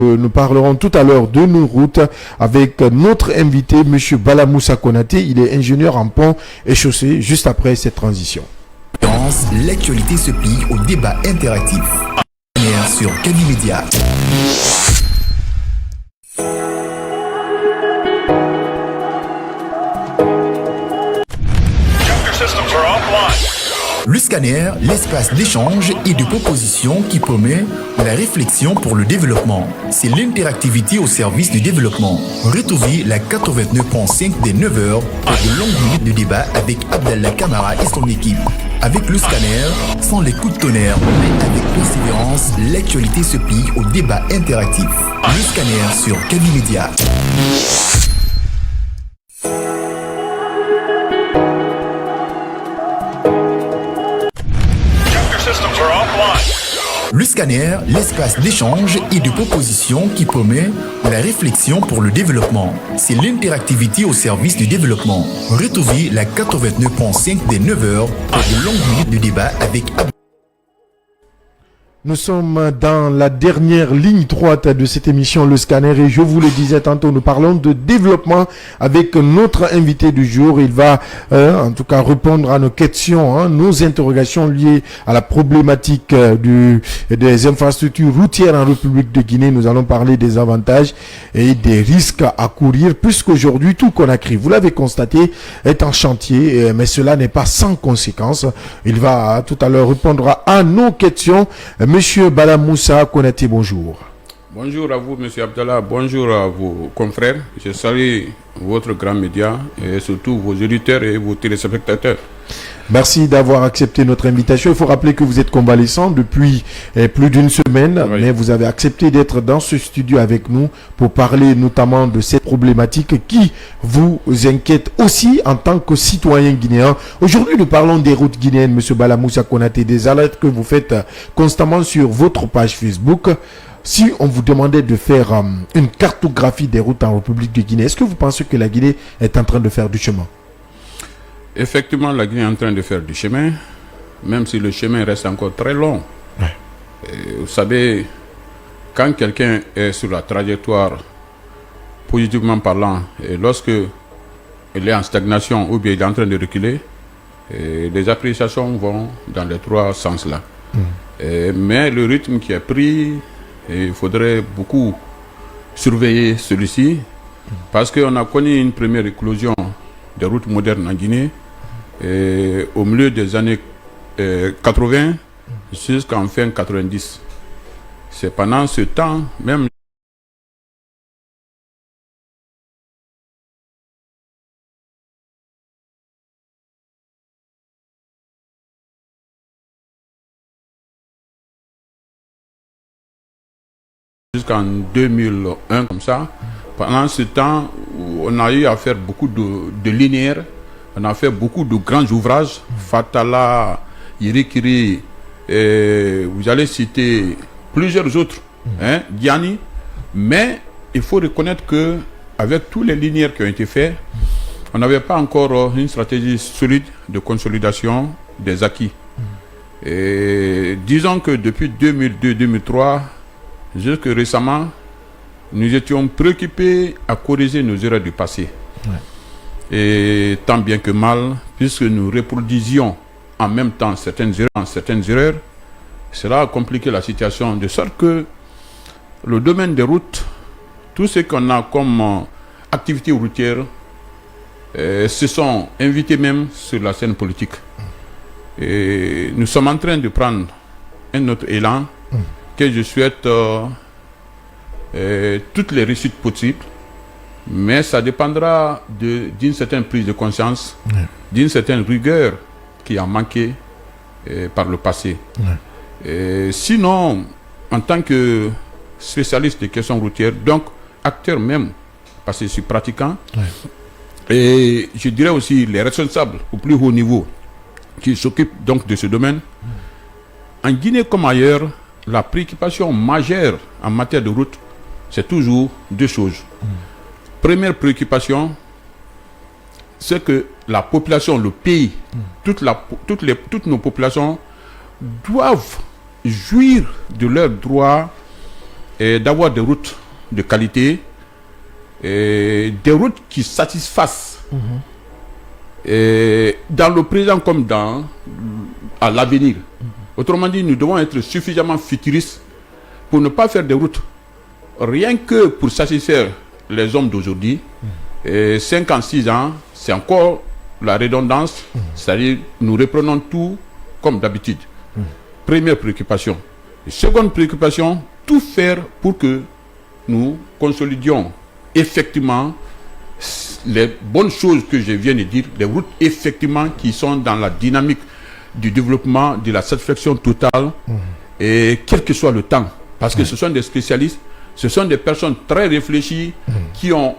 Nous parlerons tout à l'heure de nos routes avec notre invité, M. Bala Moussa Konaté. Il est ingénieur en pont et chaussée juste après cette transition. L'actualité se plie au débat interactif sur Kaby Média. Le scanner, l'espace d'échange et de proposition qui promet la réflexion pour le développement. C'est l'interactivité au service du développement. Retrouvez la 89.5 des 9h pour de longues minutes de débat avec Abdallah Kamara et son équipe. Avec le scanner, sans les coups de tonnerre, mais avec persévérance, l'actualité se plie au débat interactif. Le scanner sur Kaby Média. Le scanner, l'espace d'échange et de proposition qui promet la réflexion pour le développement. C'est l'interactivité au service du développement. Retrouvez la 89.5 des 9h pour de longues minutes de débat avec Nous sommes dans la dernière ligne droite de cette émission, le scanner, et je vous le disais tantôt, nous parlons de développement avec notre invité du jour. Il va en tout cas répondre à nos questions, nos interrogations liées à la problématique des infrastructures routières en République de Guinée. Nous allons parler des avantages et des risques à courir, puisqu'aujourd'hui tout Conakry, vous l'avez constaté, est en chantier, mais cela n'est pas sans conséquences. Il va tout à l'heure répondre à nos questions. Monsieur Bala Moussa Konaté, bonjour. Bonjour à vous, Monsieur Abdallah. Bonjour à vos confrères. Je salue votre grand média et surtout vos auditeurs et vos téléspectateurs. Merci d'avoir accepté notre invitation. Il faut rappeler que vous êtes convalescent depuis plus d'une semaine, oui. Mais vous avez accepté d'être dans ce studio avec nous pour parler notamment de cette problématique qui vous inquiète aussi en tant que citoyen guinéen. Aujourd'hui, nous parlons des routes guinéennes, Monsieur Bala Moussa Konaté, des alertes que vous faites constamment sur votre page Facebook. Si on vous demandait de faire une cartographie des routes en République de Guinée, est-ce que vous pensez que la Guinée est en train de faire du chemin? Effectivement, la Guinée est en train de faire du chemin, même si le chemin reste encore très long. Ouais. Vous savez, quand quelqu'un est sur la trajectoire, positivement parlant, et lorsque il est en stagnation ou bien il est en train de reculer, les appréciations vont dans les trois sens-là. Mais le rythme qui est pris, il faudrait beaucoup surveiller celui-ci, parce qu'on a connu une première éclosion des routes modernes en Guinée au milieu des années 80 jusqu'en fin 90. C'est pendant ce temps, même jusqu'en 2001 comme ça, pendant ce temps, on a eu à faire beaucoup de linéaires, on a fait beaucoup de grands ouvrages, Fatala, Irikiri, vous allez citer plusieurs autres, Diani, mais il faut reconnaître que avec tous les linéaires qui ont été faits, on n'avait pas encore une stratégie solide de consolidation des acquis. Et disons que depuis 2002-2003, jusque récemment, nous étions préoccupés à corriger nos erreurs du passé. Ouais. Et tant bien que mal, puisque nous reproduisions en même temps certaines erreurs, cela a compliqué la situation de sorte que le domaine des routes, tout ce qu'on a comme activité routière, se sont invités même sur la scène politique. Et nous sommes en train de prendre un autre élan que je souhaite toutes les réussites possibles, mais ça dépendra d'une certaine prise de conscience, d'une certaine rigueur qui a manqué par le passé. Sinon, en tant que spécialiste des questions routières, donc acteur même, parce que je suis pratiquant, et je dirais aussi les responsables au plus haut niveau qui s'occupent donc de ce domaine, en Guinée comme ailleurs, la préoccupation majeure en matière de route, c'est toujours deux choses. Première préoccupation, c'est que la population, le pays, toutes nos populations doivent jouir de leurs droits d'avoir des routes de qualité, et des routes qui satisfassent et dans le présent comme à l'avenir. Autrement dit, nous devons être suffisamment futuristes pour ne pas faire des routes rien que pour satisfaire les hommes d'aujourd'hui. Et 56 ans, c'est encore la redondance, c'est-à-dire nous reprenons tout comme d'habitude. Première préoccupation. Et seconde préoccupation, tout faire pour que nous consolidions effectivement les bonnes choses que je viens de dire, les routes effectivement qui sont dans la dynamique du développement, de la satisfaction totale, et quel que soit le temps. Parce que ce sont des spécialistes, ce sont des personnes très réfléchies qui ont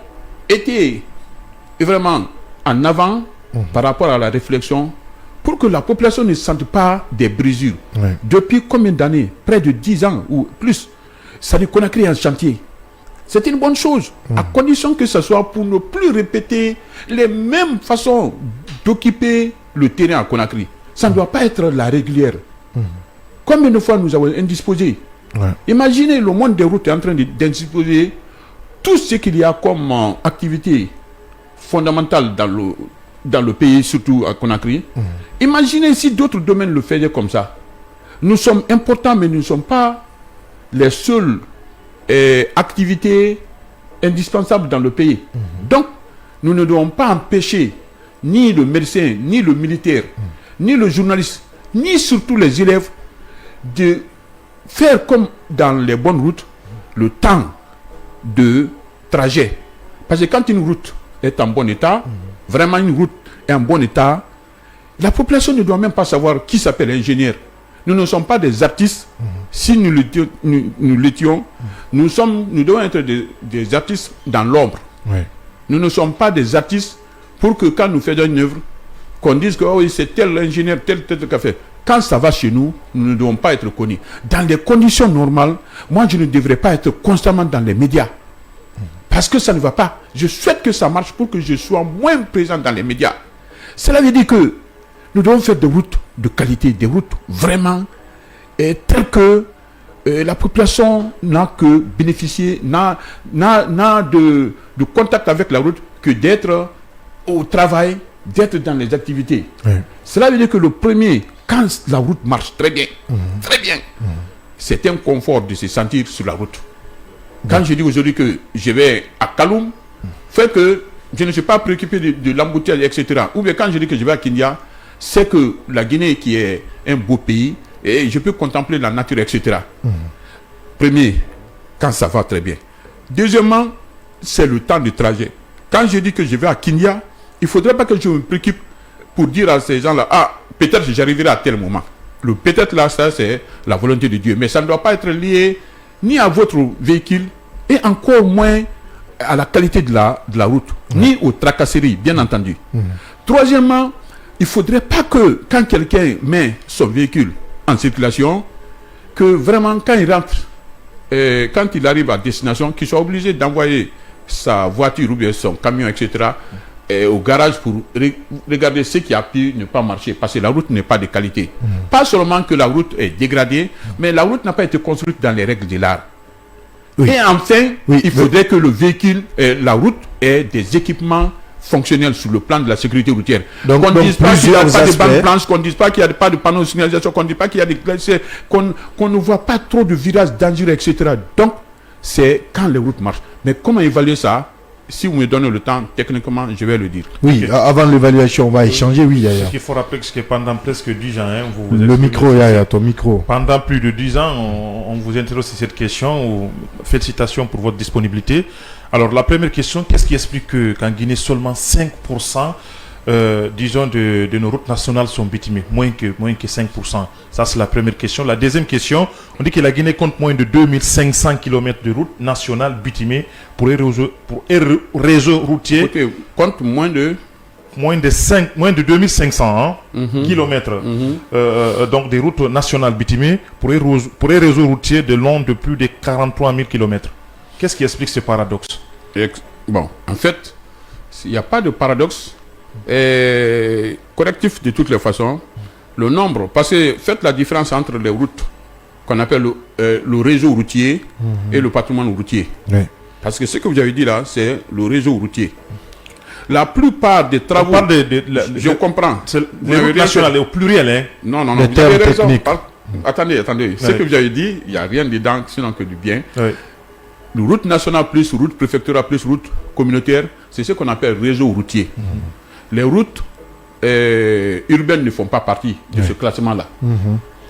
été vraiment en avant par rapport à la réflexion pour que la population ne sente pas des brisures. Depuis combien d'années? Près de 10 ans ou plus. Ça ne connaît créé un chantier. C'est une bonne chose, à condition que ce soit pour ne plus répéter les mêmes façons d'occuper le terrain à Conakry. Ça ne doit pas être la régulière. Combien de fois nous avons indisposé? Imaginez, le monde des routes est en train d'indisposer tout ce qu'il y a comme activité fondamentale dans le pays, surtout à Conakry. Imaginez si d'autres domaines le faisaient comme ça. Nous sommes importants, mais nous ne sommes pas les seuls activités indispensables dans le pays. Donc, nous ne devons pas empêcher ni le médecin, ni le militaire, ni le journaliste, ni surtout les élèves de faire comme dans les bonnes routes le temps de trajet. Parce que quand une route est en bon état, vraiment une route est en bon état, la population ne doit même pas savoir qui s'appelle ingénieur. Nous ne sommes pas des artistes. Si nous l'étions, nous devons être des artistes dans l'ombre. Nous ne sommes pas des artistes pour que quand nous faisons une œuvre, qu'on dise que oh oui, c'est tel ingénieur, tel café. Quand ça va chez nous, nous ne devons pas être connus. Dans les conditions normales, moi je ne devrais pas être constamment dans les médias. Parce que ça ne va pas. Je souhaite que ça marche pour que je sois moins présent dans les médias. Cela veut dire que nous devons faire des routes de qualité, des routes vraiment telles que la population n'a que bénéficié, n'a de contact avec la route que d'être au travail, d'être dans les activités. Cela veut dire que le premier, quand la route marche très bien, c'est un confort de se sentir sur la route. Quand je dis aujourd'hui que je vais à Kaloum, fait que je ne suis pas préoccupé de l'embouteillage, etc. Ou bien quand je dis que je vais à Kindia, c'est que la Guinée qui est un beau pays, et je peux contempler la nature, etc. Premier, quand ça va très bien. Deuxièmement, c'est le temps de trajet. Quand je dis que je vais à Kindia, il ne faudrait pas que je me préoccupe pour dire à ces gens-là, ah, peut-être que j'arriverai à tel moment. Le peut-être là, ça c'est la volonté de Dieu. Mais ça ne doit pas être lié ni à votre véhicule, et encore moins à la qualité de la route, ni aux tracasseries, bien entendu. Troisièmement, il ne faudrait pas que quand quelqu'un met son véhicule en circulation, que vraiment quand il rentre, quand il arrive à destination, qu'il soit obligé d'envoyer sa voiture ou bien son camion, etc., au garage pour regarder ce qui a pu ne pas marcher, parce que la route n'est pas de qualité. Pas seulement que la route est dégradée, mais la route n'a pas été construite dans les règles de l'art. Et enfin, il faudrait que le véhicule, la route, ait des équipements fonctionnels sur le plan de la sécurité routière. Donc, qu'on ne dise pas qu'il n'y a pas de bandes blanches, qu'on ne dise pas qu'il n'y a pas de panneaux de signalisation, qu'on ne dise pas qu'il y a des glaciers, qu'on ne voit pas trop de virages dangereux, etc. Donc, c'est quand les routes marchent. Mais comment évaluer ça? Si vous me donnez le temps, techniquement, je vais le dire. Oui, avant l'évaluation, on va échanger, oui, d'ailleurs. Ce qu'il faut rappeler, c'est que pendant presque 10 ans, le micro, ton micro. Pendant plus de 10 ans, on vous interroge sur cette question. Félicitations pour votre disponibilité. Alors, la première question, qu'est-ce qui explique qu'en Guinée, seulement 5%, disons, de nos routes nationales sont bitumées, moins que 5%. Ça, c'est la première question. La deuxième question, on dit que la Guinée compte moins de 2500 km de routes nationales bitumées pour réseau routier. Ok, compte moins de 2500 kilomètres. Donc des routes nationales bitumées pour un réseau routier de long de plus de 43 000 km. Qu'est-ce qui explique ce paradoxe? Bon, en fait, il n'y a pas de paradoxe. Correctif de toutes les façons. Le nombre, parce que faites la différence entre les routes qu'on appelle le réseau routier et le patrimoine routier. Oui. Parce que ce que vous avez dit là, c'est le réseau routier. La plupart des travaux... On parle je comprends. Les routes nationales au pluriel, hein. Non, Les vous avez termes raison. techniques. Attendez. Ce que vous avez dit, il n'y a rien dedans, sinon que du bien. Oui. Le route nationale plus route préfectorale plus route communautaire, c'est ce qu'on appelle réseau routier. Les routes urbaines ne font pas partie de ce classement-là.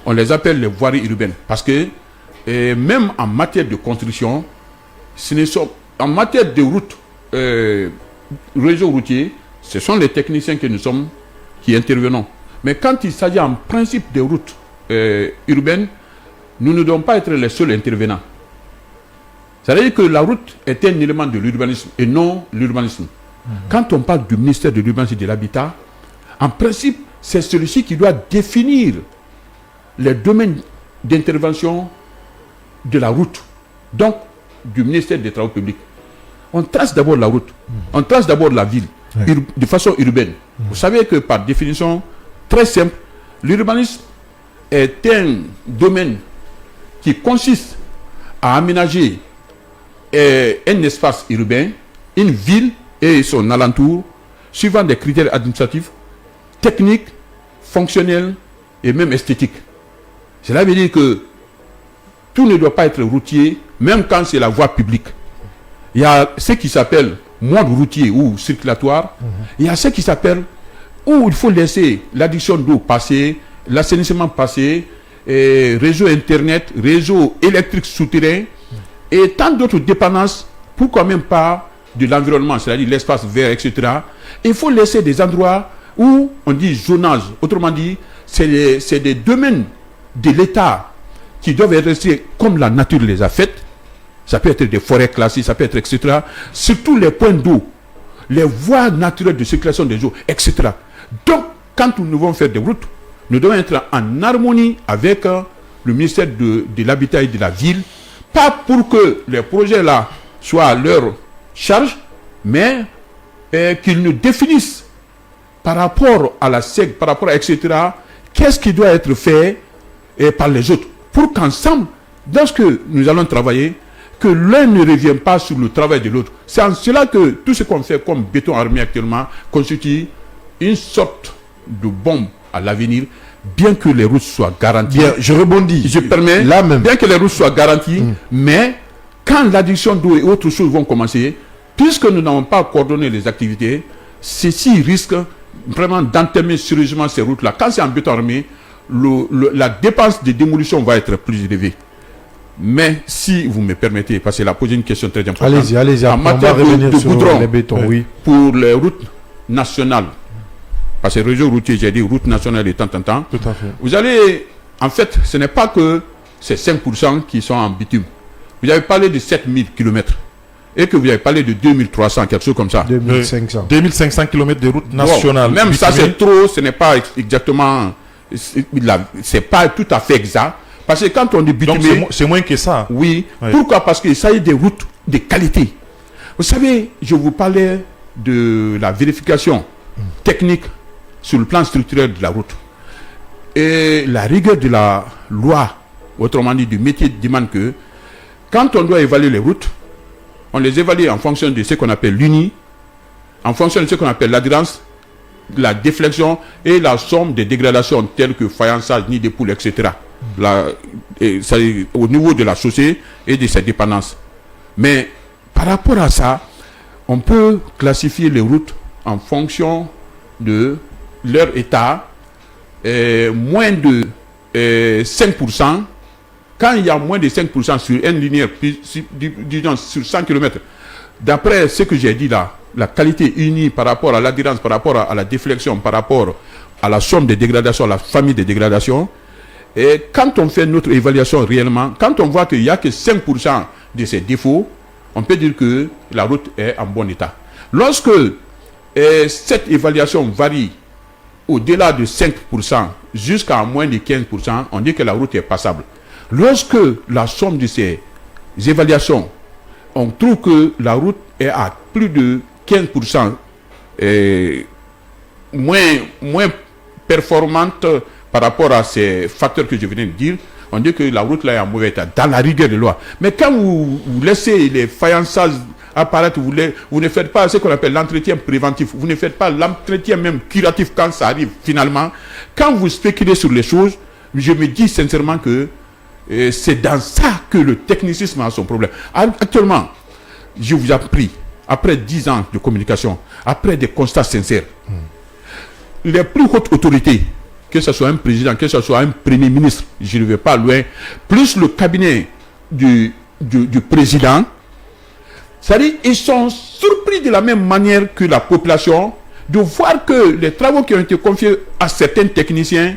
On les appelle les voiries urbaines. Parce que même en matière de construction, en matière de route, réseau routier, ce sont les techniciens que nous sommes qui intervenons. Mais quand il s'agit en principe de routes urbaines, nous ne devons pas être les seuls intervenants. C'est-à-dire que la route est un élément de l'urbanisme et non l'urbanisme. Quand on parle du ministère de l'Urbanisme et de l'Habitat, en principe, c'est celui-ci qui doit définir les domaines d'intervention de la route, donc du ministère des Travaux publics. On trace d'abord la route, on trace d'abord la ville, de façon urbaine. Vous savez que par définition très simple, l'urbanisme est un domaine qui consiste à aménager un espace urbain, une ville et son alentour, suivant des critères administratifs, techniques, fonctionnels et même esthétiques. Cela veut dire que tout ne doit pas être routier, même quand c'est la voie publique. Il y a ce qui s'appelle mode routier ou circulatoire. Il y a ce qui s'appelle où il faut laisser l'adduction d'eau passer, l'assainissement passer, réseau internet, réseau électrique souterrain et tant d'autres dépendances, pourquoi même pas de l'environnement, c'est-à-dire l'espace vert, etc. Il faut laisser des endroits où on dit zonage. Autrement dit, c'est des domaines de l'État qui doivent être restés comme la nature les a faites. Ça peut être des forêts classées, ça peut être etc. Surtout les points d'eau, les voies naturelles de circulation des eaux, etc. Donc, quand nous devons faire des routes, nous devons être en harmonie avec le ministère de l'Habitat et de la Ville, pas pour que les projets là soient à leur charge, mais qu'ils nous définissent par rapport à la SEC, par rapport à etc., qu'est-ce qui doit être fait par les autres, pour qu'ensemble, lorsque nous allons travailler, que l'un ne revienne pas sur le travail de l'autre. C'est en cela que tout ce qu'on fait comme béton armé actuellement constitue une sorte de bombe à l'avenir, bien que les routes soient garanties. Bien, je rebondis. Je permets, là même. bien que les routes soient garanties, mais quand l'adduction d'eau et autres choses vont commencer, puisque nous n'avons pas coordonné les activités, ceci risque vraiment d'entamer sérieusement ces routes-là. Quand c'est en béton armé, la dépense de démolition va être plus élevée. Mais si vous me permettez, parce qu'elle a posé une question très importante. Allez-y. En matière de sur goudron, les bétons, oui. pour les routes nationales, parce que réseau routier, j'ai dit route nationale et tant. Tout à fait. Vous allez, en fait, ce n'est pas que ces 5% qui sont en bitume. Vous avez parlé de 7000 km et que vous avez parlé de 2300, quelque chose comme ça. 2500. 2500 km de route nationale. Wow. Même ça, c'est trop, ce n'est pas exactement, c'est pas tout à fait exact. Parce que quand on dit bitumé... Donc c'est moins que ça. Oui. Oui. Pourquoi? Parce qu'il s'agit des routes de qualité. Vous savez, je vous parlais de la vérification technique sur le plan structurel de la route. Et la rigueur de la loi, autrement dit du métier, demande que quand on doit évaluer les routes, on les évalue en fonction de ce qu'on appelle l'UNI, en fonction de ce qu'on appelle l'adhérence, la déflexion et la somme des dégradations telles que faïençage, nid de poule, etc. Ça, au niveau de la chaussée et de ses dépendances. Mais par rapport à ça, on peut classifier les routes en fonction de leur état, moins de 5%. Quand il y a moins de 5% sur une linéaire, disons sur 100 km, d'après ce que j'ai dit là, la qualité unie par rapport à l'adhérence, par rapport à la déflexion, par rapport à la somme des dégradations, à la famille des dégradations, et quand on fait notre évaluation réellement, quand on voit qu'il n'y a que 5% de ces défauts, on peut dire que la route est en bon état. Lorsque cette évaluation varie au-delà de 5% jusqu'à moins de 15%, on dit que la route est passable. Lorsque la somme de ces évaluations, on trouve que la route est à plus de 15% moins performante par rapport à ces facteurs que je venais de dire, on dit que la route là est en mauvais état, dans la rigueur de loi. Mais quand vous laissez les faïençages apparaître, vous ne faites pas ce qu'on appelle l'entretien préventif, vous ne faites pas l'entretien même curatif quand ça arrive finalement. Quand vous spéculez sur les choses, je me dis sincèrement que c'est dans ça que le technicisme a son problème. Actuellement, je vous ai appris, après 10 ans de communication, après des constats sincères, les plus hautes autorités, que ce soit un président, que ce soit un premier ministre, je ne vais pas loin, plus le cabinet du président, c'est-à-dire ils sont surpris de la même manière que la population de voir que les travaux qui ont été confiés à certains techniciens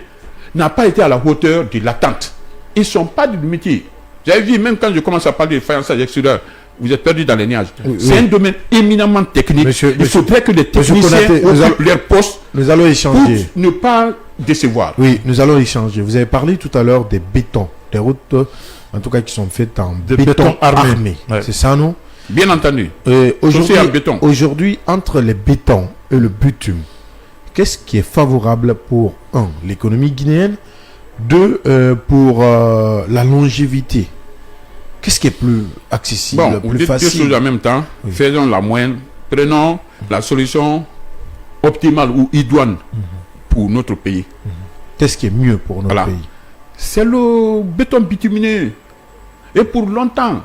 n'ont pas été à la hauteur de l'attente. Ils ne sont pas du métier. J'avais vu, même quand je commence à parler de faïençage extérieur, vous êtes perdu dans les nuages. C'est un domaine éminemment technique. Il faudrait que les techniciens occupent leur poste nous allons échanger. pour ne pas décevoir. Oui, nous allons échanger. Vous avez parlé tout à l'heure des bétons, des routes, en tout cas qui sont faites en béton armé. Ouais. C'est ça, non? Bien entendu. Aujourd'hui, entre les bétons et le bitume, qu'est-ce qui est favorable pour, un, l'économie guinéenne, deux, pour la longévité? Qu'est-ce qui est plus accessible, Vous plus dites deux facile? choses en même temps. Oui. Faisons la moyenne. Prenons la solution optimale ou idoine pour notre pays. Qu'est-ce qui est mieux pour notre Voilà. pays? C'est le béton bituminé. Et pour longtemps,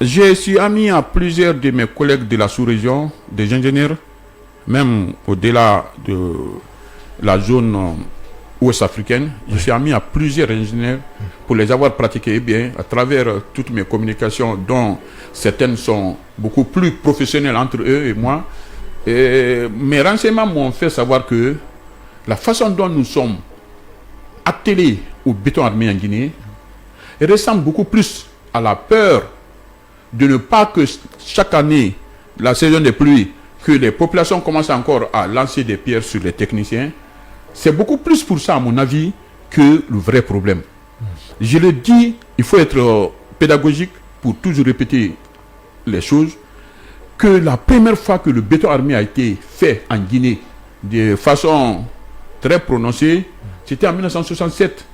je suis ami à plusieurs de mes collègues de la sous-région, des ingénieurs, même au-delà de la zone ouest-africaine. Je suis ami à plusieurs ingénieurs pour les avoir pratiqués bien à travers toutes mes communications, dont certaines sont beaucoup plus professionnelles entre eux et moi. Et mes renseignements m'ont fait savoir que la façon dont nous sommes attelés au béton armé en Guinée ressemble beaucoup plus à la peur de ne pas que chaque année, la saison des pluies, que les populations commencent encore à lancer des pierres sur les techniciens. C'est beaucoup plus pour ça, à mon avis, que le vrai problème. Je le dis, il faut être pédagogique pour toujours répéter les choses, que la première fois que le béton armé a été fait en Guinée de façon très prononcée, c'était en 1967.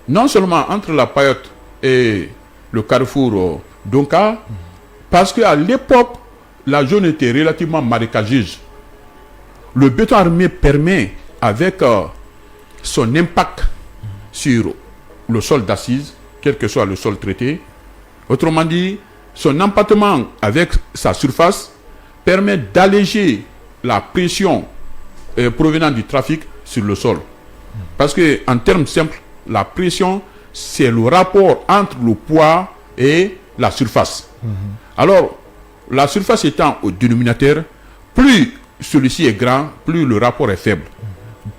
Non seulement entre la Payotte et le carrefour Donka, parce qu'à l'époque, la zone était relativement marécageuse. Le béton armé permet, avec son impact sur le sol d'assise, quel que soit le sol traité, autrement dit, son empattement avec sa surface permet d'alléger la pression provenant du trafic sur le sol. Parce que en termes simples, la pression, c'est le rapport entre le poids et la surface. Alors, la surface étant au dénominateur, plus celui-ci est grand, plus le rapport est faible.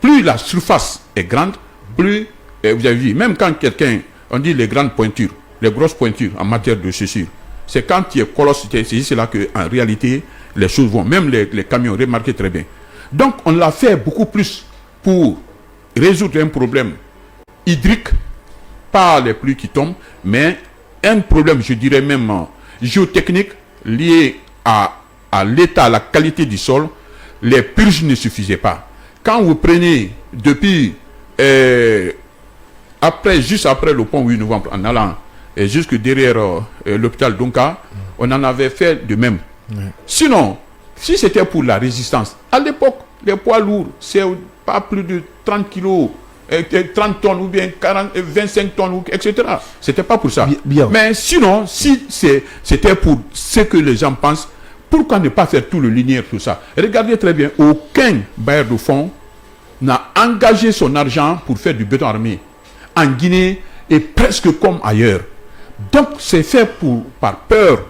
Plus la surface est grande, plus, vous avez vu, même quand quelqu'un, on dit les grandes pointures, les grosses pointures en matière de chaussures, c'est quand il est colosse, c'est là qu'en réalité, les choses vont. Même les camions, remarquez très bien. Donc, on l'a fait beaucoup plus pour résoudre un problème hydrique, pas les pluies qui tombent, mais un problème, je dirais même géotechnique, lié à l'état, à la qualité du sol. Les purges ne suffisaient pas. Quand vous prenez depuis juste après le pont 8 novembre, en allant jusque derrière l'hôpital Donka, on en avait fait de même. Sinon, si c'était pour la résistance, à l'époque, les poids lourds, c'est pas plus de 30 kilos, 30 tonnes ou bien 25 tonnes, etc. C'était pas pour ça. Bien. Mais sinon, si c'était pour ce que les gens pensent, pourquoi ne pas faire tout le linéaire, tout ça? Regardez très bien, aucun bailleur de fonds n'a engagé son argent pour faire du béton armé en Guinée et presque comme ailleurs. Donc c'est fait par peur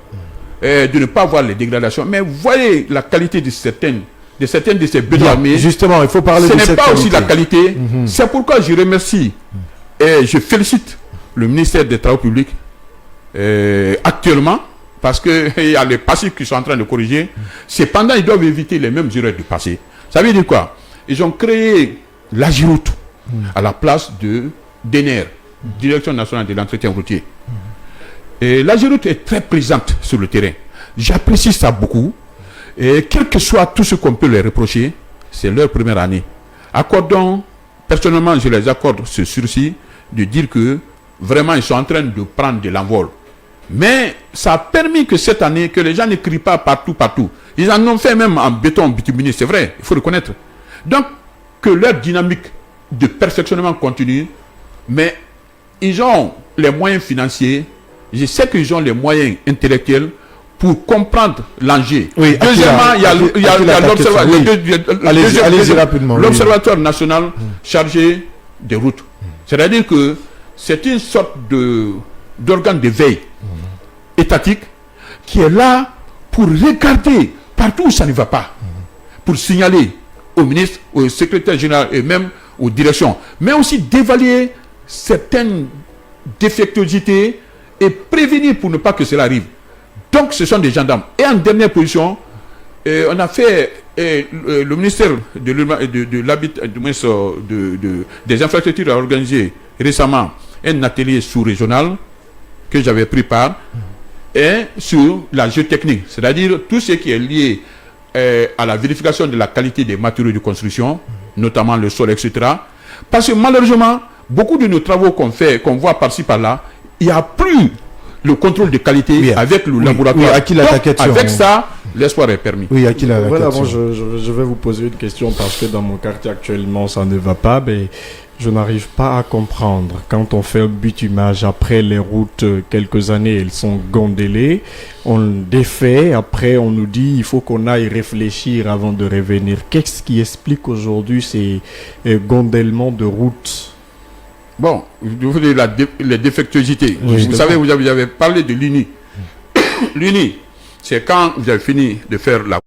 de ne pas voir les dégradations. Mais voyez la qualité de certaines de ces bétons armés. Justement, il faut parler de cette qualité. Ce n'est pas aussi la qualité. C'est pourquoi je remercie et je félicite le ministère des Travaux publics actuellement, parce qu'il y a les passifs qui sont en train de corriger. Cependant, ils doivent éviter les mêmes erreurs du passé. Ça veut dire quoi? Ils ont créé l'AGIROUTE à la place de DENER, Direction nationale de l'entretien routier. Et l'AGIROUTE est très présente sur le terrain. J'apprécie ça beaucoup. Et quel que soit tout ce qu'on peut les reprocher, c'est leur première année. Accordons, personnellement, je les accorde ce sursis de dire que vraiment, ils sont en train de prendre de l'envol. Mais ça a permis que cette année, que les gens ne crient pas partout. Ils en ont fait même en béton bituminé, c'est vrai, il faut reconnaître. Donc, que leur dynamique de perfectionnement continue, mais ils ont les moyens financiers, je sais qu'ils ont les moyens intellectuels pour comprendre l'enjeu. Oui, deuxièmement, il y a l'Observatoire national chargé des routes. C'est-à-dire que c'est une sorte d'organe de veille étatique qui est là pour regarder partout où ça ne va pas, pour signaler au ministre, au secrétaire général et même aux directions, mais aussi d'évaluer certaines défectuosités et prévenir pour ne pas que cela arrive. Donc ce sont des gendarmes. Et en dernière position, on a fait le ministère des infrastructures a organisé récemment un atelier sous-régional que j'avais pris part et sur la géotechnique, c'est-à-dire tout ce qui est lié à la vérification de la qualité des matériaux de construction, notamment le sol, etc. Parce que malheureusement, beaucoup de nos travaux qu'on voit par-ci par-là, il n'y a plus le contrôle de qualité avec le laboratoire. Donc, avec ça, l'espoir est permis. Oui, à qui la voilà, question. bon, je vais vous poser une question parce que dans mon quartier actuellement, ça ne va pas, mais je n'arrive pas à comprendre. Quand on fait un bitumage, après les routes, quelques années, elles sont gondelées, on défait, après on nous dit il faut qu'on aille réfléchir avant de revenir. Qu'est-ce qui explique aujourd'hui ces gondellements de routes? Bon, vous voulez les défectuosités. Oui, vous savez, vous avez parlé de l'UNI. L'UNI, c'est quand vous avez fini de faire la...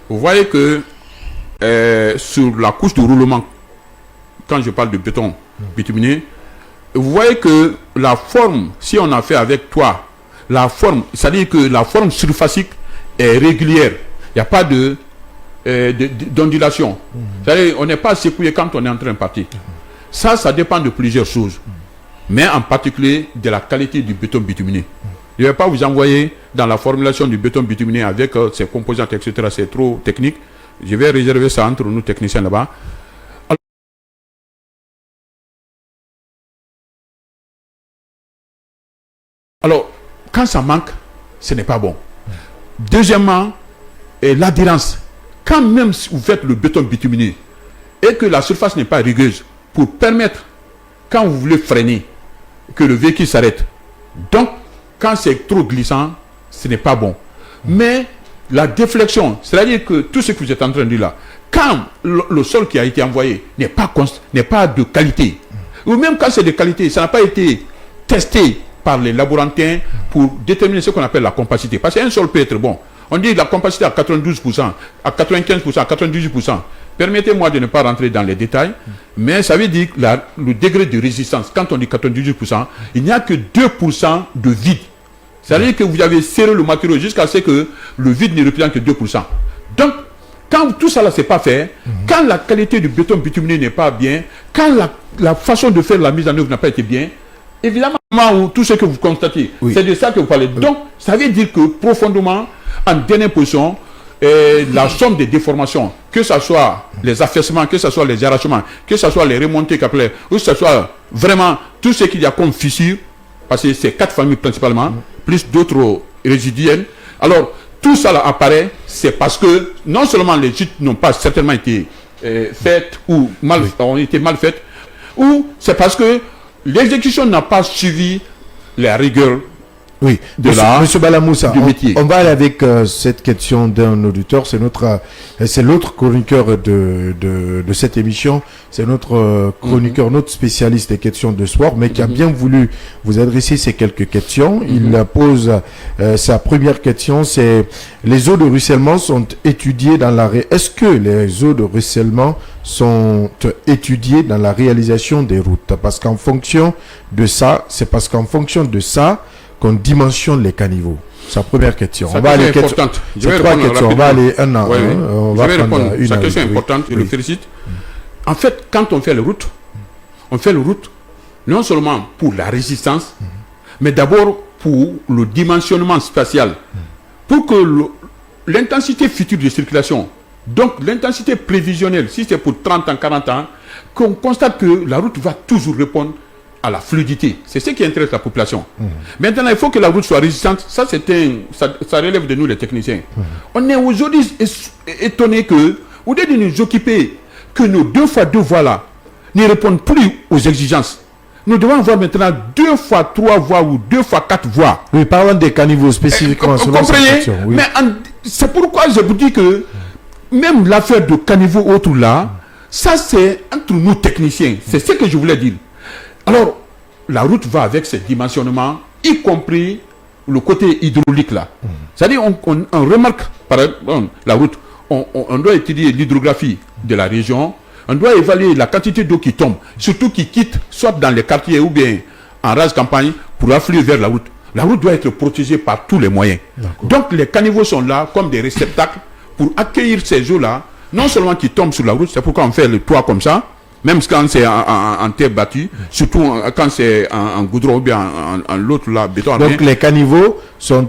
Vous voyez que sur la couche de roulement, quand je parle de béton bituminé, vous voyez que la forme, si on a fait avec toi, la forme, c'est-à-dire que la forme surfacique est régulière. Il n'y a pas d'ondulation. C'est-à-dire on n'est pas secoué quand on est en train de partir. Ça dépend de plusieurs choses. Mais en particulier de la qualité du béton bituminé. Je ne vais pas vous envoyer dans la formulation du béton bituminé avec ses composantes, etc. C'est trop technique. Je vais réserver ça entre nous techniciens là-bas. Alors, quand ça manque, ce n'est pas bon. Deuxièmement, l'adhérence. Quand même vous faites le béton bituminé et que la surface n'est pas rigueuse pour permettre, quand vous voulez freiner, que le véhicule s'arrête. Donc, quand c'est trop glissant, ce n'est pas bon. Mais la déflexion, c'est-à-dire que tout ce que vous êtes en train de dire là, quand le sol qui a été envoyé n'est pas de qualité, ou même quand c'est de qualité, ça n'a pas été testé par les laborantins pour déterminer ce qu'on appelle la compacité. Parce qu'un sol peut être bon. On dit la compacité à 92%, à 95%, à 98%. Permettez-moi de ne pas rentrer dans les détails, mais ça veut dire que le degré de résistance, quand on dit 98%, il n'y a que 2% de vide. C'est-à-dire que vous avez serré le matériau jusqu'à ce que le vide ne représente que 2%. Donc, quand tout ça là c'est pas fait, quand la qualité du béton bituminé n'est pas bien, quand la façon de faire la mise en œuvre n'a pas été bien, évidemment, tout ce que vous constatez, c'est de ça que vous parlez. Donc, ça veut dire que profondément, en dernière position, la somme des déformations, que ce soit les affaissements, que ce soit les arrachements, que ce soit les remontées capillaires, ou que ce soit vraiment tout ce qu'il y a comme fissure, parce que c'est 4 familles principalement, plus d'autres résiduels. Alors, tout ça là apparaît, c'est parce que non seulement les chutes n'ont pas certainement été faites ou ont été mal faites, ou c'est parce que l'exécution n'a pas suivi la rigueur. Oui, Monsieur Balamoussa, on va aller avec cette question d'un auditeur. C'est l'autre chroniqueur de cette émission. C'est notre chroniqueur, notre spécialiste des questions de sport, mais qui a bien voulu vous adresser ces quelques questions. Il pose sa première question, c'est les eaux de ruissellement sont étudiées dans Est-ce que les eaux de ruissellement sont étudiées dans la réalisation des routes? Parce qu'en fonction de ça, qu'on dimensionne les caniveaux. Sa première question. On va aller importante. On va aller un an. On va répondre. Sa question est importante. Je le félicite. En fait, quand on fait les routes, non seulement pour la résistance, mais d'abord pour le dimensionnement spatial. Pour que l'intensité future de circulation Donc l'intensité prévisionnelle, si c'est pour 30 ans, 40 ans, qu'on constate que la route va toujours répondre à la fluidité. C'est ce qui intéresse la population. Maintenant, il faut que la route soit résistante. Ça, ça relève de nous les techniciens. On est aujourd'hui étonné que, au lieu de nous occuper, que nos 2x2 voies là ne répondent plus aux exigences. Nous devons avoir maintenant 2x3 voies ou 2x4 voies. Oui, parlons des caniveaux spécifiquement. Vous comprenez? Oui. Mais c'est pourquoi je vous dis que même l'affaire de caniveaux autres là, ça c'est entre nous techniciens. C'est ce que je voulais dire. Alors, la route va avec ses dimensionnements, y compris le côté hydraulique là. C'est-à-dire, on remarque par exemple la route, on doit étudier l'hydrographie de la région, on doit évaluer la quantité d'eau qui tombe, surtout qui quitte soit dans les quartiers ou bien en rase campagne pour affluer vers la route. La route doit être protégée par tous les moyens. Donc les caniveaux sont là comme des réceptacles pour accueillir ces eaux-là, non seulement qui tombent sur la route, c'est pourquoi on fait le toit comme ça, même quand c'est en terre battue, surtout quand c'est en goudron ou bien en l'autre là, béton armé. Donc les caniveaux sont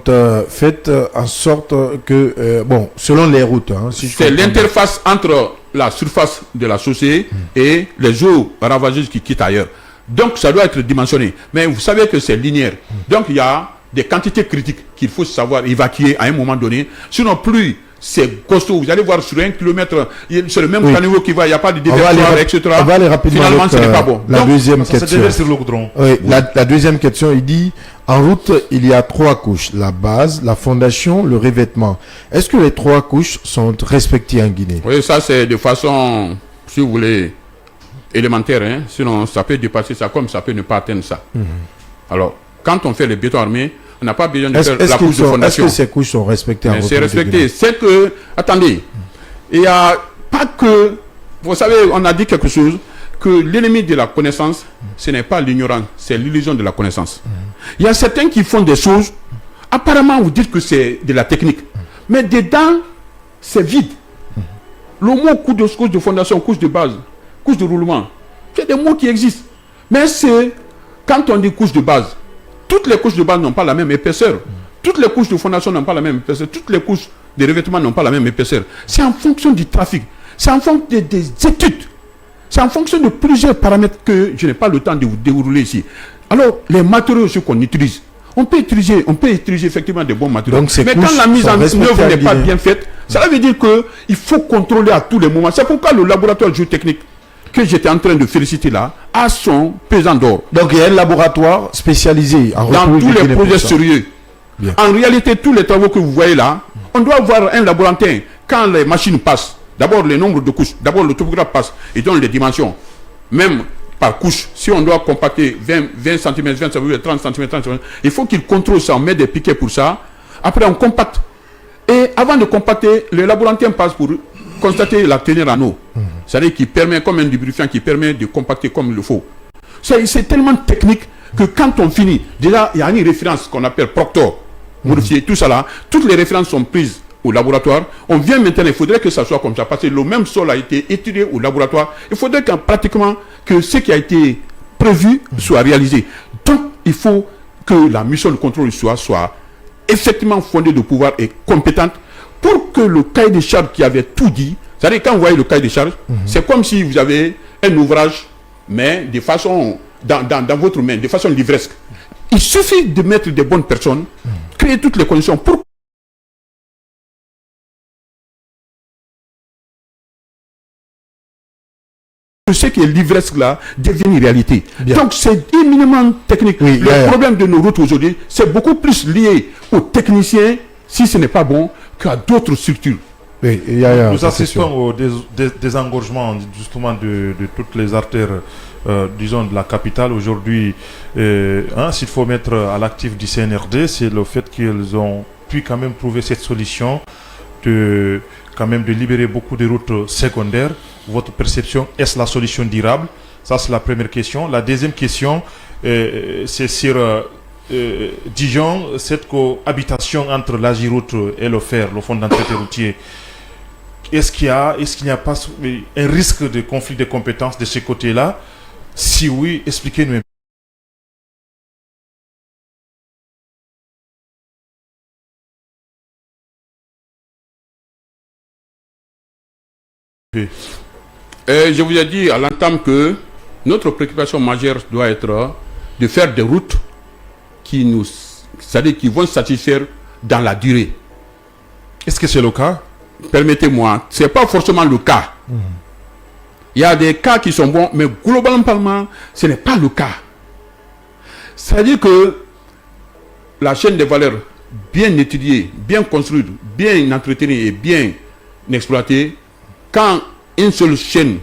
faits en sorte que, bon, selon les routes. Hein, si c'est l'interface entre la surface de la chaussée et les eaux ravageuses qui quittent ailleurs. Donc ça doit être dimensionné. Mais vous savez que c'est linéaire. Donc il y a des quantités critiques qu'il faut savoir évacuer à un moment donné. Sinon plus c'est costaud. Vous allez voir sur 1 kilomètre, c'est le même caniveau qui va, il n'y a pas de déversoir, etc. On va aller rapidement Finalement, avec, ce n'est pas bon. la Donc, deuxième Ça se question. déverse sur le goudron. Oui, la deuxième question, il dit, en route, il y a 3 couches. La base, la fondation, le revêtement. Est-ce que les 3 couches sont respectées en Guinée? Oui, ça c'est de façon, si vous voulez, élémentaire. Hein? Sinon, ça peut dépasser ça comme ça peut ne pas atteindre ça. Alors, quand on fait le béton armé, on n'a pas besoin de faire la couche de fondation. Est-ce que ces couches sont respectées en route? C'est respecté. C'est que, attendez, il n'y a pas que, vous savez, on a dit quelque chose, que l'ennemi de la connaissance, ce n'est pas l'ignorance, c'est l'illusion de la connaissance. Il y a certains qui font des choses, apparemment vous dites que c'est de la technique, mais dedans, c'est vide. Le mot couche de fondation, couche de base, couche de roulement, c'est des mots qui existent. Mais c'est, quand on dit couche de base, toutes les couches de base n'ont pas la même épaisseur. Toutes les couches de fondation n'ont pas la même épaisseur. Toutes les couches de revêtement n'ont pas la même épaisseur. C'est en fonction du trafic. C'est en fonction des études. C'est en fonction de plusieurs paramètres que je n'ai pas le temps de vous dérouler ici. Alors, les matériaux qu'on utilise, on peut utiliser effectivement des bons matériaux. Donc, mais quand la mise en œuvre n'est pas bien faite, ça veut dire qu'il faut contrôler à tous les moments. C'est pourquoi le laboratoire géotechnique que j'étais en train de féliciter là, a son pesant d'or. Donc il y a un laboratoire spécialisé en dans tous les projets sérieux. Bien. En réalité, tous les travaux que vous voyez là, on doit avoir un laborantin. Quand les machines passent, d'abord le nombre de couches, d'abord le topographe passe et donne les dimensions. Même par couche, si on doit compacter 20 cm, 20 cm, 30 cm, 30 cm, il faut qu'il contrôle ça, on met des piquets pour ça. Après, on compacte. Et avant de compacter, le laborantin passe pour constater la teneur en eau. C'est-à-dire qui permet, comme un lubrifiant, qui permet de compacter comme il le faut. C'est tellement technique que quand on finit, déjà, il y a une référence qu'on appelle Proctor, modifié, tout ça là, toutes les références sont prises au laboratoire. On vient maintenant, il faudrait que ça soit comme ça, parce que le même sol a été étudié au laboratoire. Il faudrait pratiquement que ce qui a été prévu soit réalisé. Donc, il faut que la mission de contrôle soit effectivement fondée de pouvoir et compétente pour que le cahier des charges qui avait tout dit, c'est-à-dire quand vous voyez le cahier des charges, c'est comme si vous avez un ouvrage, mais de façon, dans votre main, de façon livresque. Il suffit de mettre des bonnes personnes, créer toutes les conditions pour que ce qui est livresque là devienne une réalité. Bien. Donc c'est éminemment technique. Oui, le problème de nos routes aujourd'hui, c'est beaucoup plus lié aux techniciens, si ce n'est pas bon, qu'à d'autres structures. Oui, nous assistons au désengorgement justement de toutes les artères, disons, de la capitale. Aujourd'hui, s'il faut mettre à l'actif du CNRD, c'est le fait qu'ils ont pu quand même trouver cette solution de libérer beaucoup de routes secondaires. Votre perception, est-ce la solution durable? Ça, c'est la première question. La deuxième question, c'est sur Dijon, cette cohabitation entre l'Agiroute et le fer, le fonds d'entretien routier. Est-ce qu'il n'y a pas un risque de conflit de compétences de ce côté-là? Si oui, expliquez-nous. Oui. Je vous ai dit à l'entame que notre préoccupation majeure doit être de faire des routes c'est-à-dire qui vont satisfaire dans la durée. Est-ce que c'est le cas? Permettez-moi, ce n'est pas forcément le cas. Il y a des cas qui sont bons, mais globalement, ce n'est pas le cas. C'est-à-dire que la chaîne de valeur bien étudiée, bien construite, bien entretenue et bien exploitée, quand une seule chaîne,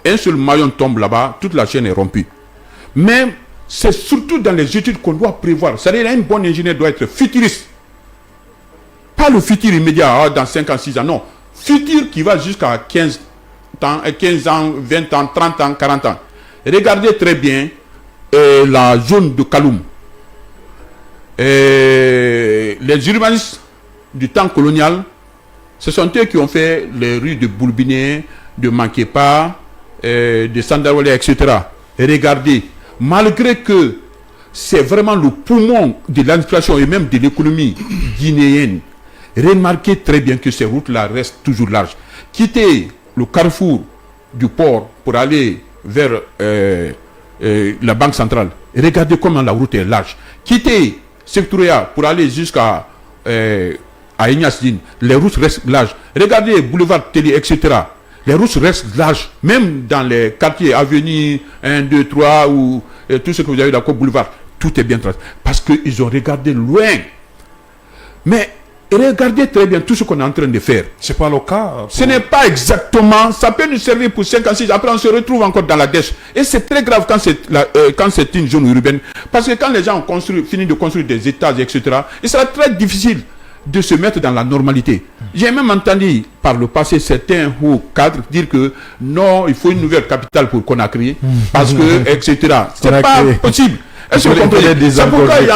un seul maillon tombe là-bas, toute la chaîne est rompue. Mais c'est surtout dans les études qu'on doit prévoir. C'est-à-dire qu'un bon ingénieur doit être futuriste. Pas le futur immédiat, dans 5 ans, 6 ans, non. Futur qui va jusqu'à 15 ans, 20 ans, 30 ans, 40 ans. Regardez très bien la zone de Kaloum. Les urbanistes du temps colonial, ce sont eux qui ont fait les rues de Boulbiné, de Mankepa, de Sandawale, etc. Et regardez, malgré que c'est vraiment le poumon de l'administration et même de l'économie guinéenne, remarquez très bien que ces routes-là restent toujours larges. Quittez le carrefour du port pour aller vers la Banque centrale. Regardez comment la route est large. Quittez Sectoria pour aller jusqu'à Ignace Dine. Les routes restent larges. Regardez boulevard Télé, etc. Les routes restent larges. Même dans les quartiers, avenue 1, 2, 3 ou tout ce que vous avez dans le boulevard, tout est bien tracé. Parce qu'ils ont regardé loin. Mais regardez très bien tout ce qu'on est en train de faire. C'est pas le cas. Ce n'est pas exactement. Ça peut nous servir pour 5 ans, 6 ans. Après, on se retrouve encore dans la dèche. Et c'est très grave quand c'est une zone urbaine. Parce que quand les gens ont fini de construire des étages, etc., il sera très difficile de se mettre dans la normalité. J'ai même entendu par le passé certains hauts cadres dire que non, il faut une nouvelle capitale pour Conakry. Parce que, etc. C'est pas possible. Est-ce que vous comprenez? C'est pourquoi il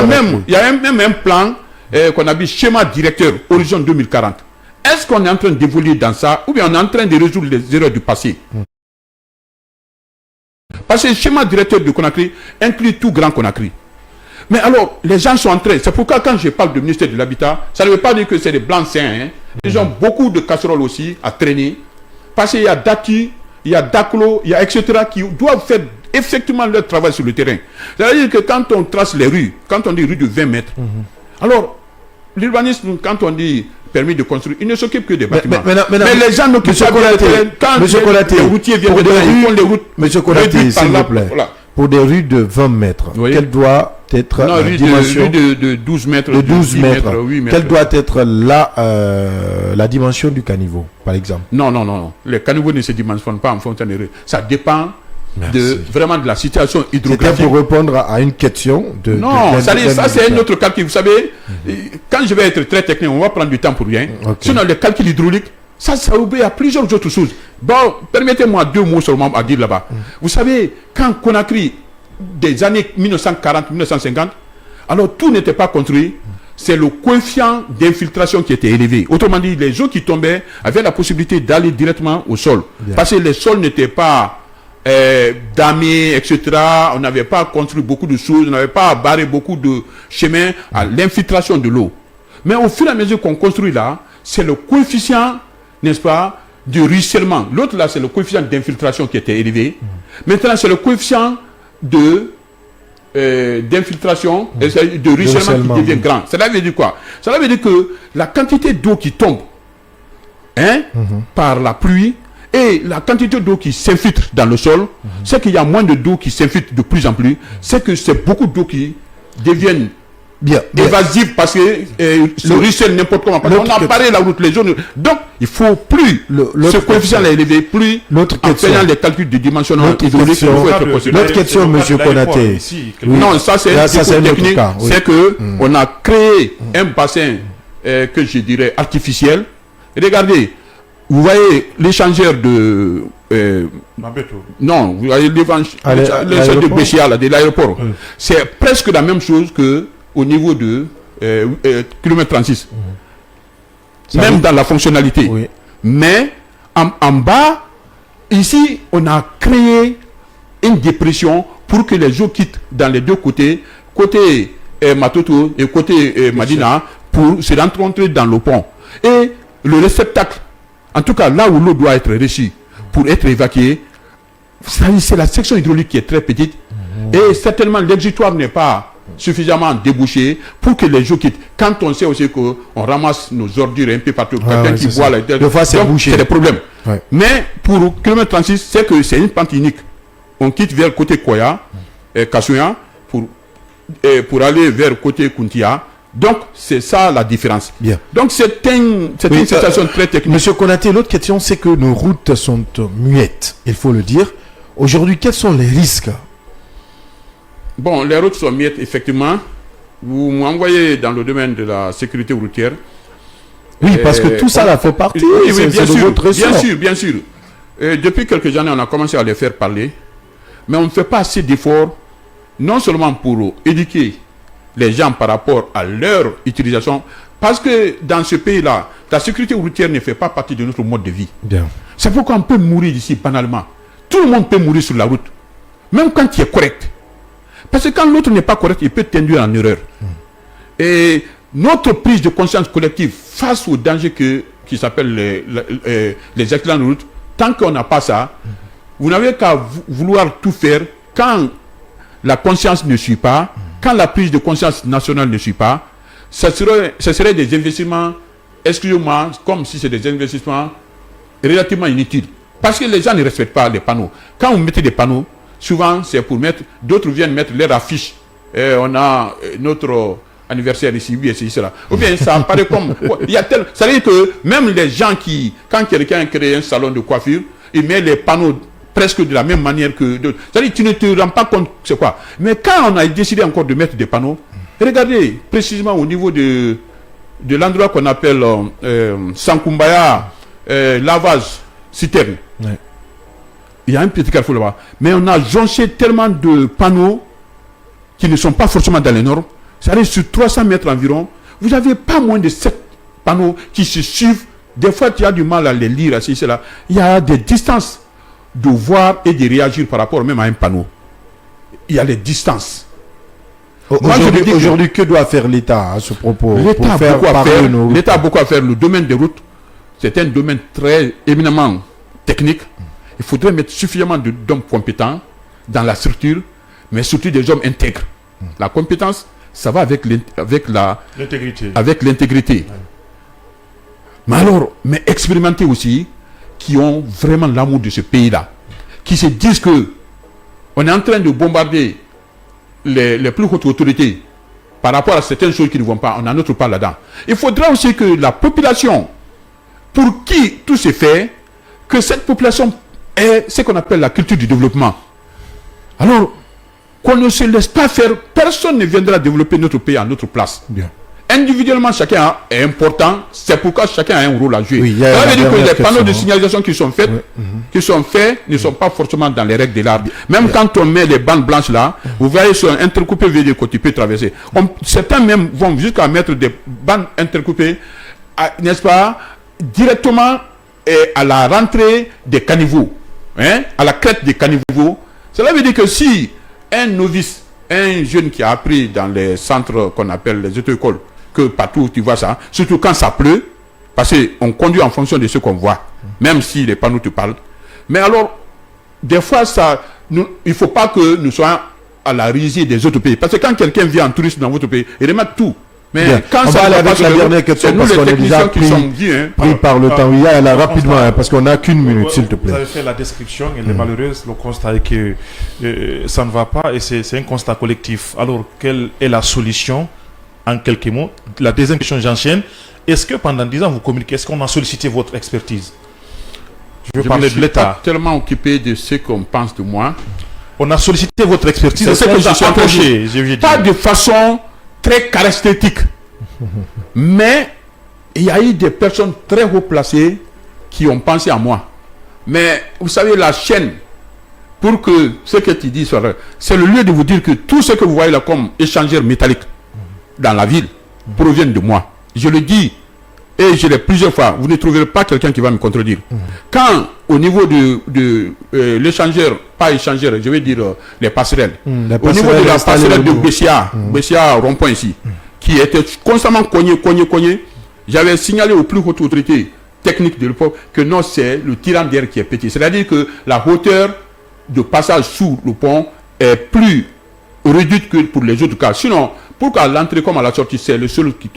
y a même un plan qu'on a dit schéma directeur horizon 2040. Est-ce qu'on est en train d'évoluer dans ça ou bien on est en train de résoudre les erreurs du passé? Parce que le schéma directeur de Conakry inclut tout Grand Conakry. Mais alors, les gens sont en train, c'est pourquoi quand je parle du ministère de l'Habitat, ça ne veut pas dire que c'est des blancs-seins. Ils ont beaucoup de casseroles aussi à traîner. Parce qu'il y a Dati, il y a Daklo, il y a etc. qui doivent faire effectivement leur travail sur le terrain. C'est-à-dire que quand on trace les rues, quand on dit rue de 20 mètres, alors, l'urbanisme, quand on dit permis de construire, il ne s'occupe que des bâtiments. Mais les gens n'occupent pas bien le terrain. Quand les routiers viennent de terrain, ils font les routes. Monsieur Konaté, s'il vous plaît. Pour des rues de 20 mètres, quelle doit être la dimension de 12 mètres, de 12 mètres, 8 mètres. Quelle doit être la dimension du caniveau, par exemple? Non. Les caniveaux ne se dimensionnent pas en fonction des rues. Ça dépend vraiment de la situation hydrographique. C'était pour répondre à une question de... Non, ça c'est un autre calcul. Vous savez, quand je vais être très technique, on va prendre du temps pour rien. Sinon, les calculs hydrauliques, ça obéit à plusieurs autres choses. Bon, permettez-moi 2 mots seulement à dire là-bas. Vous savez, quand Conakry, des années 1940-1950, alors tout n'était pas construit. C'est le coefficient d'infiltration qui était élevé. Autrement dit, les eaux qui tombaient avaient la possibilité d'aller directement au sol. Parce que les sols n'étaient pas damés, etc. On n'avait pas construit beaucoup de choses, on n'avait pas barré beaucoup de chemins à l'infiltration de l'eau. Mais au fur et à mesure qu'on construit là, c'est le coefficient, n'est-ce pas, du ruissellement. L'autre là, c'est le coefficient d'infiltration qui était élevé. Maintenant, c'est le coefficient d'infiltration et de ruissellement qui devient grand. Cela veut dire quoi? Cela veut dire que la quantité d'eau qui tombe par la pluie et la quantité d'eau qui s'infiltre dans le sol, c'est qu'il y a moins d'eau qui s'infiltre de plus en plus, c'est que c'est beaucoup d'eau qui deviennent évasive parce que le ruisselle n'importe comment. Parce qu'on a paré la route, les zones. Donc, il faut plus ce coefficient est élevé, plus en faisant les calculs de dimensionnement hydraulique. L'autre question, monsieur Konaté. Non, ça c'est une technique. C'est que on a créé un bassin que je dirais artificiel. Regardez, vous voyez l'échangeur de... non, vous voyez l'échangeur de Béchia, de l'aéroport. C'est presque la même chose que au niveau de kilomètre 36. Même dans la fonctionnalité. Mais en bas, ici, on a créé une dépression pour que les eaux quittent dans les deux côtés, côté Matoto et côté Madina, pour se rencontrer dans le pont. Et le réceptacle en tout cas là où l'eau doit être reçue pour être évacuée, c'est la section hydraulique qui est très petite et certainement l'exutoire n'est pas suffisamment débouché pour que les gens quittent. Quand on sait aussi qu'on ramasse nos ordures un peu partout, quelqu'un qui voit des fois c'est bouché. C'est des problèmes. Ouais. Mais pour kilomètre 36, c'est que c'est une pente unique. On quitte vers le côté Koya, Kassouya, pour aller vers le côté Kuntia. Donc, c'est ça la différence. Bien. Donc, c'est une situation très technique. Monsieur Konaté, l'autre question, c'est que nos routes sont muettes, il faut le dire. Aujourd'hui, quels sont les risques? Bon, les routes sont muettes, effectivement. Vous m'envoyez dans le domaine de la sécurité routière. Oui, parce que tout ça, là, fait partie. Oui, bien sûr, bien sûr, bien sûr. Depuis quelques années, on a commencé à les faire parler. Mais on ne fait pas assez d'efforts, non seulement pour éduquer les gens par rapport à leur utilisation, parce que dans ce pays-là, la sécurité routière ne fait pas partie de notre mode de vie. Bien. C'est pourquoi on peut mourir ici banalement. Tout le monde peut mourir sur la route, même quand il est correct. Parce que quand l'autre n'est pas correct, il peut t'induire en erreur. Et notre prise de conscience collective face aux dangers qui s'appellent les accidents de route, tant qu'on n'a pas ça, vous n'avez qu'à vouloir tout faire quand la conscience ne suit pas, quand la prise de conscience nationale ne suit pas. Ce serait des investissements, excusez-moi, comme si c'est des investissements relativement inutiles. Parce que les gens ne respectent pas les panneaux. Quand vous mettez des panneaux, souvent c'est pour mettre, d'autres viennent mettre leur affiche. On a notre anniversaire ici, oui, et cela. Ou bien ça apparaît comme... Il y a tel... Ça veut dire que même les gens qui... Quand quelqu'un crée un salon de coiffure, il met les panneaux presque de la même manière que d'autres. C'est-à-dire que tu ne te rends pas compte c'est quoi. Mais quand on a décidé encore de mettre des panneaux, regardez précisément au niveau de l'endroit qu'on appelle Sankumbaya, lavage, citerne. Ouais. Il y a un petit carrefour là-bas. Mais on a jonché tellement de panneaux qui ne sont pas forcément dans les normes. C'est-à-dire sur 300 mètres environ, vous n'avez pas moins de 7 panneaux qui se suivent. Des fois, tu as du mal à les lire, ainsi, cela. Il y a des distances de voir et de réagir par rapport même à un panneau. Il y a les distances. Aujourd'hui, que doit faire l'État à ce propos? L'État a beaucoup à faire. Le domaine des routes, c'est un domaine très éminemment technique. Il faudrait mettre suffisamment d'hommes compétents dans la structure, mais surtout des hommes intègres. La compétence, ça va avec l'intégrité. Mais expérimenter aussi, qui ont vraiment l'amour de ce pays-là, qui se disent que on est en train de bombarder les plus hautes autorités par rapport à certaines choses qui ne vont pas, on a notre part là-dedans. Il faudra aussi que la population, pour qui tout se fait, que cette population ait ce qu'on appelle la culture du développement. Alors, qu'on ne se laisse pas faire, personne ne viendra développer notre pays à notre place. Bien. Individuellement, chacun est important, c'est pourquoi chacun a un rôle à jouer. Oui, ça veut dire que les panneaux de signalisation qui sont faits, ne sont pas forcément dans les règles de l'art. Même quand on met les bandes blanches là, vous voyez sur un intercoupé, veut dire que tu peux traverser. Certains même vont jusqu'à mettre des bandes intercoupées, n'est-ce pas, directement à la rentrée des caniveaux, à la crête des caniveaux. Cela veut dire que si un novice, un jeune qui a appris dans les centres qu'on appelle les auto-écoles, que partout tu vois ça, surtout quand ça pleut, parce qu'on conduit en fonction de ce qu'on voit, même si les panneaux te parlent. Mais alors, des fois, il ne faut pas que nous soyons à la risée des autres pays. Parce que quand quelqu'un vient en tourisme dans votre pays, il remet tout. Mais bien. Quand on ça va aller avec la dernière question parce qu'on est déjà pris par le temps. Il y a là rapidement parce qu'on n'a qu'une minute, s'il te plaît. Vous avez fait la description, elle est malheureuse. Le constat est que ça ne va pas et c'est un constat collectif. Alors, quelle est la solution en quelques mots? La deuxième question, j'enchaîne. Est-ce que pendant 10 ans, vous communiquez? Est-ce qu'on a sollicité votre expertise? Je veux parler de l'État. Tellement occupé de ce qu'on pense de moi. On a sollicité votre expertise. C'est ce que je suis approché. Pas de façon très caractéristique. Mais il y a eu des personnes très haut placées qui ont pensé à moi. Mais vous savez, la chaîne, pour que ce que tu dis, c'est le lieu de vous dire que tout ce que vous voyez là comme échangeur métallique dans la ville proviennent de moi. Je le dis et je l'ai plusieurs fois. Vous ne trouverez pas quelqu'un qui va me contredire. Quand au niveau de l'échangeur, pas échangeur, je vais dire les passerelles. Au niveau de la passerelle de Bessia rond-point ici, qui était constamment cogné, j'avais signalé aux plus hautes autorités technique de l'époque que non, c'est le tirant d'air qui est petit. C'est-à-dire que la hauteur de passage sous le pont est plus réduite que pour les autres cas. Sinon, pourquoi l'entrée comme à la sortie, c'est le seul qui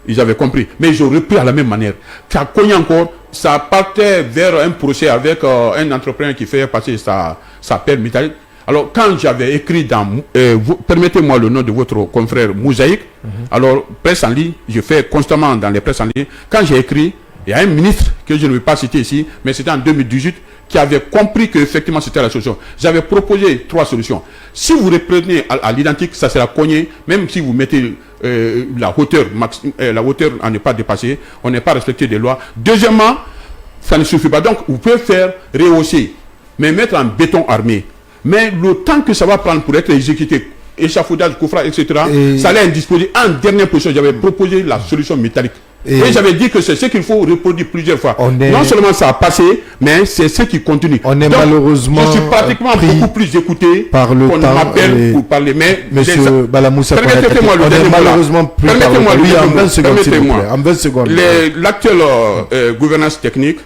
ils avaient compris. Mais ils ont repris à la même manière. Ça cogne encore, ça partait vers un procès avec un entrepreneur qui fait passer sa pelle métallique. Alors, quand j'avais écrit dans, permettez-moi le nom de votre confrère Mosaïque, alors, presse en ligne, je fais constamment dans les presses en ligne. Quand j'ai écrit, il y a un ministre que je ne vais pas citer ici, mais c'était en 2018, qui avait compris qu'effectivement c'était la solution. J'avais proposé 3 solutions. Si vous reprenez à l'identique, ça sera cogné, même si vous mettez la hauteur à ne pas dépasser, on n'est pas respecté des lois. Deuxièmement, ça ne suffit pas. Donc, vous pouvez faire rehausser, mais mettre en béton armé. Mais le temps que ça va prendre pour être exécuté, échafaudage, coffrage, etc., ça allait indisposé. En dernière position, j'avais proposé la solution métallique. Et j'avais dit que c'est ce qu'il faut reproduire plusieurs fois. Non seulement ça a passé, mais c'est ce qui continue. On est donc, malheureusement je suis pratiquement beaucoup plus écouté par le qu'on m'appelle pour parler. Mais Monsieur Balamoussa, permettez-moi le dernier malheureusement plus permettez-moi oui, en 20 secondes, s'il vous plaît. En 20 secondes. L'actuelle gouvernance technique,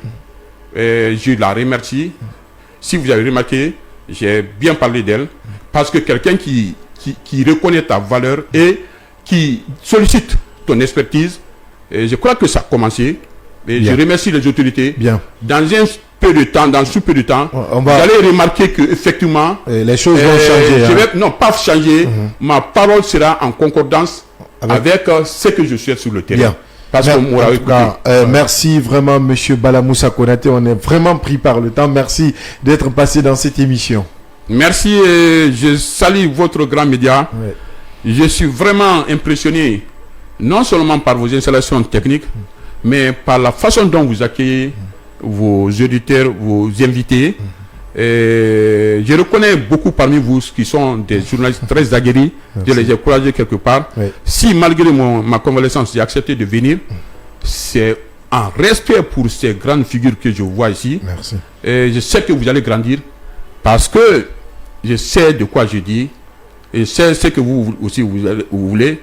je la remercie. Si vous avez remarqué, j'ai bien parlé d'elle, parce que quelqu'un qui reconnaît ta valeur et qui sollicite ton expertise, et je crois que ça a commencé. Et je remercie les autorités. Bien. Dans un peu de temps, dans sous peu de temps, vous allez remarquer que effectivement les choses vont changer. Non, pas changer. Ma parole sera en concordance avec ce que je souhaite sur le terrain. Bien. Parce qu'on m'aura écouté. Merci vraiment, Monsieur Balamoussa Konaté. On est vraiment pris par le temps. Merci d'être passé dans cette émission. Merci. Je salue votre grand média. Ouais. Je suis vraiment impressionné, non seulement par vos installations techniques, mais par la façon dont vous accueillez vos auditeurs, vos invités. Je reconnais beaucoup parmi vous qui sont des journalistes très aguerris. Je les ai encouragés quelque part. Oui. Si malgré ma convalescence, j'ai accepté de venir, c'est en respect pour ces grandes figures que je vois ici. Merci. Et je sais que vous allez grandir parce que je sais de quoi je dis. Et c'est ce que vous aussi vous voulez.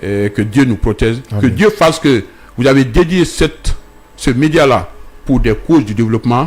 Que Dieu nous protège. Amen. Que Dieu fasse que vous avez dédié ce média-là pour des causes du développement.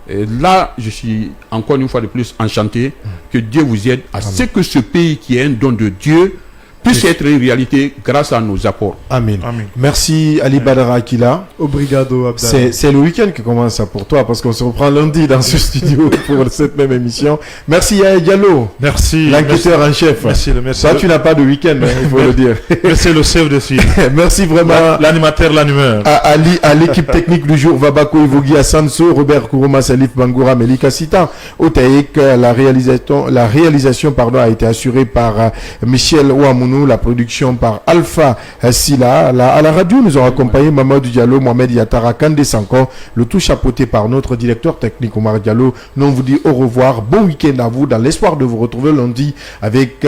Et là, je suis encore une fois de plus enchanté que Dieu vous aide à ce que ce pays qui est un don de Dieu puisse être une réalité grâce à nos apports. Amen. Amen. Merci Ali Badara Akila. Obrigado Abdallah. C'est le week-end qui commence ça pour toi parce qu'on se reprend lundi dans ce studio pour cette même émission. Merci Yaya Diallo. Merci. L'enquêteur en chef. Merci. Merci. Toi, tu n'as pas de week-end, il faut le dire. Merci le chef de file. Merci vraiment. L'animateur, l'animeur. À l'équipe technique du jour, Vabako Ivogi Assanso, Robert Kourouma, Salif Bangoura, Melika Sita. Otaïk, la réalisation a été assurée par Michel Ouamounou. La production par Alpha Silla. À la radio, nous avons accompagné Mamadou Diallo, Mohamed Yatara, Kandé Sanko, le tout chapeauté par notre directeur technique Omar Diallo. Nous on vous dit au revoir, bon week-end à vous, dans l'espoir de vous retrouver lundi avec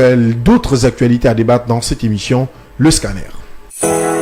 d'autres actualités à débattre dans cette émission, Le Scanner.